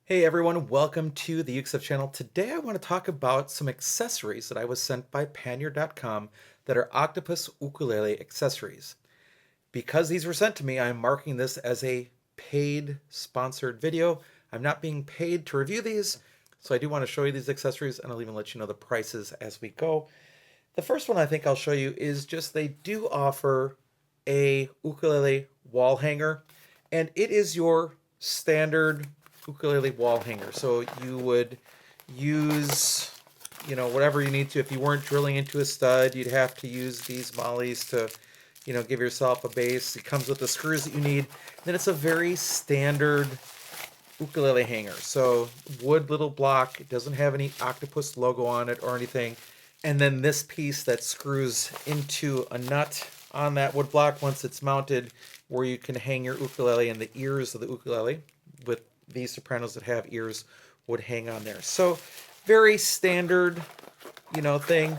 Hey everyone, welcome to the UXF channel. Today I want to talk about some accessories that I was sent by Panyard.com that are Octopus Ukulele accessories. Because these were sent to me, I'm marking this as a paid sponsored video. I'm not being paid to review these, so I do want to show you these accessories and I'll even let you know the prices as we go. The first one I think I'll show you is just they do offer a ukulele wall hanger, and it is your standard ukulele wall hanger. So you would use, whatever you need to. If you weren't drilling into a stud, you'd have to use these mollies to, give yourself a base. It comes with the screws that you need. Then it's a very standard ukulele hanger. So wood little block. It doesn't have any octopus logo on it or anything. And then this piece that screws into a nut on that wood block once it's mounted, where you can hang your ukulele, and the ears of the ukulele with these sopranos that have ears would hang on there. So very standard, thing.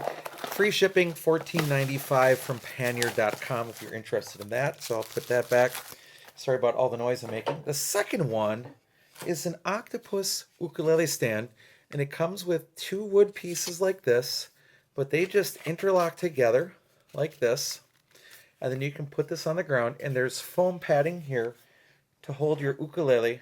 Free shipping, $14.95 from Panyard.com if you're interested in that. So I'll put that back. Sorry about all the noise I'm making. The second one is an octopus ukulele stand, and it comes with two wood pieces like this, but they just interlock together like this. And then you can put this on the ground, and there's foam padding here to hold your ukulele,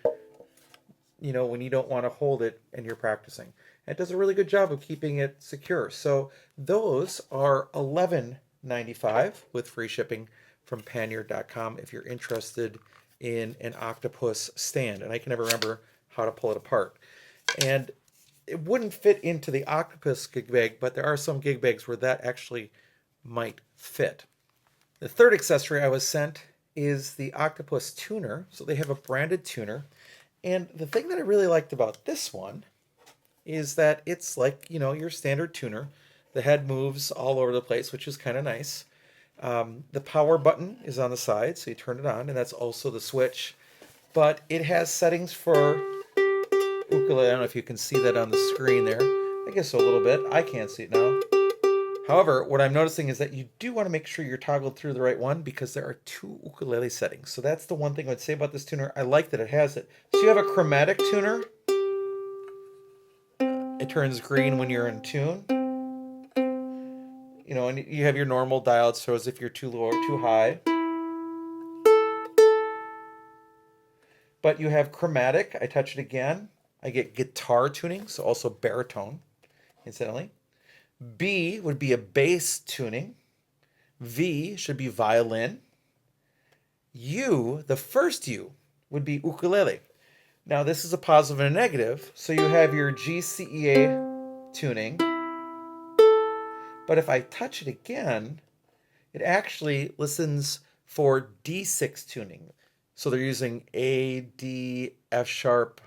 when you don't want to hold it and you're practicing. It does a really good job of keeping it secure. So those are $11.95 with free shipping from Panyard.com if you're interested in an octopus stand. And I can never remember how to pull it apart. And it wouldn't fit into the octopus gig bag, but there are some gig bags where that actually might fit. The third accessory I was sent is the Octopus tuner. So they have a branded tuner. And the thing that I really liked about this one is that it's like, your standard tuner. The head moves all over the place, which is kind of nice. The power button is on the side, so you turn it on, and that's also the switch. But it has settings for ukulele. I don't know if you can see that on the screen there. I guess a little bit. I can't see it now. However, what I'm noticing is that you do want to make sure you're toggled through the right one, because there are two ukulele settings. So that's the one thing I would say about this tuner. I like that it has it. So you have a chromatic tuner. It turns green when you're in tune. And you have your normal dial. It shows if you're too low or too high. But you have chromatic. I touch it again. I get guitar tuning, so also baritone, incidentally. B would be a bass tuning. V should be violin. U, the first U, would be ukulele. Now this is a positive and a negative, so you have your GCEA tuning. But if I touch it again, it actually listens for D6 tuning. So they're using A, D, F sharp,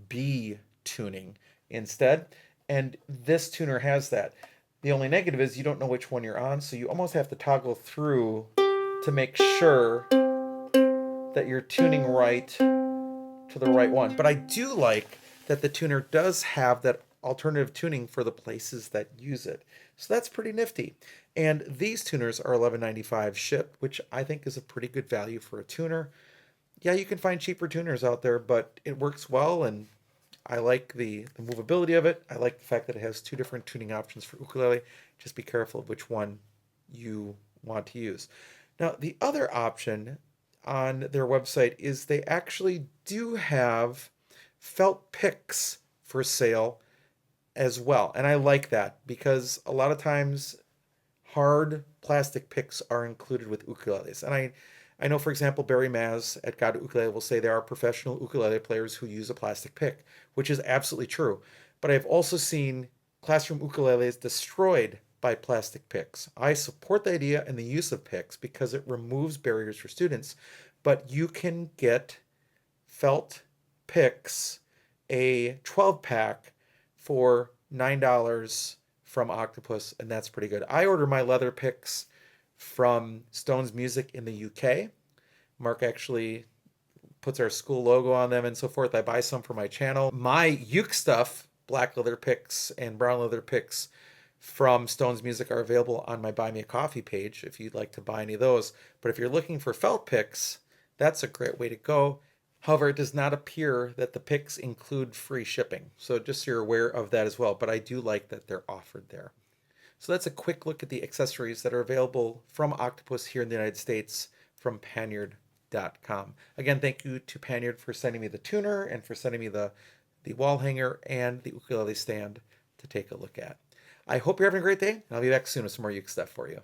B tuning instead. And this tuner has that. The only negative is you don't know which one you're on, so you almost have to toggle through to make sure that you're tuning right to the right one. But I do like that the tuner does have that alternative tuning for the places that use it. So that's pretty nifty. And these tuners are $11.95 shipped, which I think is a pretty good value for a tuner. Yeah, you can find cheaper tuners out there, but it works well, and I like the movability of it. I like the fact that it has two different tuning options for ukulele. Just be careful of which one you want to use. Now, the other option on their website is they actually do have felt picks for sale as well. And I like that because a lot of times hard plastic picks are included with ukuleles. And I know, for example, Barry Maz at God Ukulele will say there are professional ukulele players who use a plastic pick, which is absolutely true. But I've also seen classroom ukuleles destroyed by plastic picks. I support the idea and the use of picks because it removes barriers for students, but you can get felt picks, a 12-pack for $9 from Octopus, and that's pretty good. I order my leather picks from Stone's Music in the UK. Mark actually puts our school logo on them and so forth. I buy some for my channel. My uke stuff, black leather picks and brown leather picks from Stone's Music, are available on my Buy Me a Coffee page if you'd like to buy any of those. But if you're looking for felt picks, that's a great way to go. However, it does not appear that the picks include free shipping. So just so you're aware of that as well. But I do like that they're offered there. So that's a quick look at the accessories that are available from Octopus here in the United States from Panyard.com. Again, thank you to Panyard for sending me the tuner and for sending me the wall hanger and the ukulele stand to take a look at. I hope you're having a great day, and I'll be back soon with some more uke stuff for you.